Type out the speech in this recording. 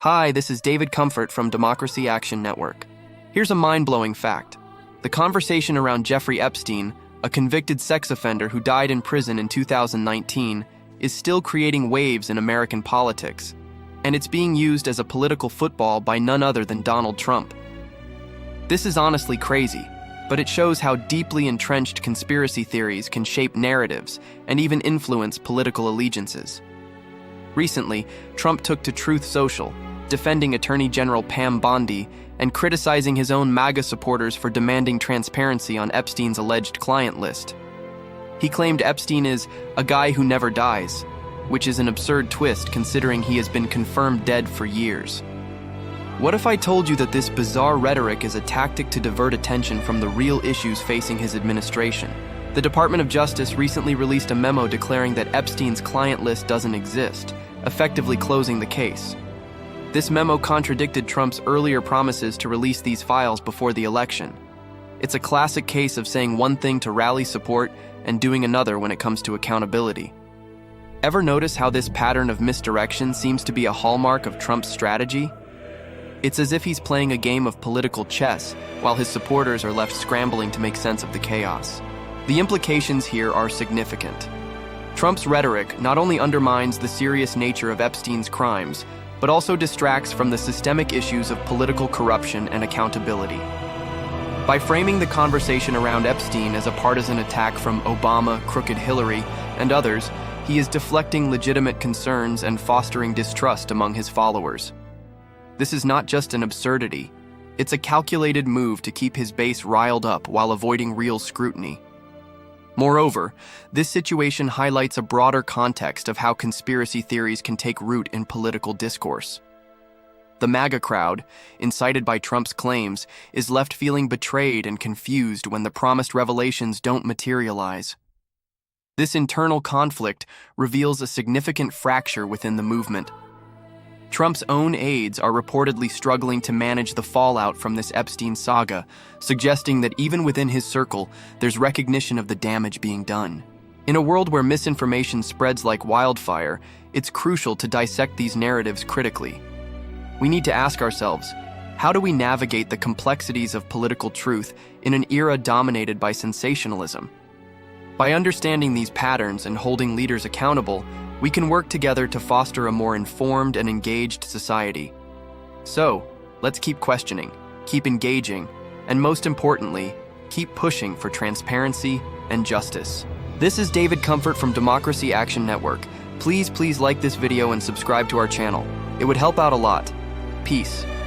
Hi, this is David Comfort from Democracy Action Network. Here's a mind-blowing fact. The conversation around Jeffrey Epstein, a convicted sex offender who died in prison in 2019, is still creating waves in American politics, and it's being used as a political football by none other than Donald Trump. This is honestly crazy, but it shows how deeply entrenched conspiracy theories can shape narratives and even influence political allegiances. Recently, Trump took to Truth Social, defending Attorney General Pam Bondi and criticizing his own MAGA supporters for demanding transparency on Epstein's alleged client list. He claimed Epstein is a guy who never dies, which is an absurd twist considering he has been confirmed dead for years. What if I told you that this bizarre rhetoric is a tactic to divert attention from the real issues facing his administration? The Department of Justice recently released a memo declaring that Epstein's client list doesn't exist, effectively closing the case. This memo contradicted Trump's earlier promises to release these files before the election. It's a classic case of saying one thing to rally support and doing another when it comes to accountability. Ever notice how this pattern of misdirection seems to be a hallmark of Trump's strategy? It's as if he's playing a game of political chess while his supporters are left scrambling to make sense of the chaos. The implications here are significant. Trump's rhetoric not only undermines the serious nature of Epstein's crimes, but also distracts from the systemic issues of political corruption and accountability. By framing the conversation around Epstein as a partisan attack from Obama, crooked Hillary, and others, he is deflecting legitimate concerns and fostering distrust among his followers. This is not just an absurdity, it's a calculated move to keep his base riled up while avoiding real scrutiny. Moreover, this situation highlights a broader context of how conspiracy theories can take root in political discourse. The MAGA crowd, incited by Trump's claims, is left feeling betrayed and confused when the promised revelations don't materialize. This internal conflict reveals a significant fracture within the movement. Trump's own aides are reportedly struggling to manage the fallout from this Epstein saga, suggesting that even within his circle, there's recognition of the damage being done. In a world where misinformation spreads like wildfire, it's crucial to dissect these narratives critically. We need to ask ourselves, how do we navigate the complexities of political truth in an era dominated by sensationalism? By understanding these patterns and holding leaders accountable, we can work together to foster a more informed and engaged society. So, let's keep questioning, keep engaging, and most importantly, keep pushing for transparency and justice. This is David Comfort from Democracy Action Network. Please like this video and subscribe to our channel. It would help out a lot. Peace.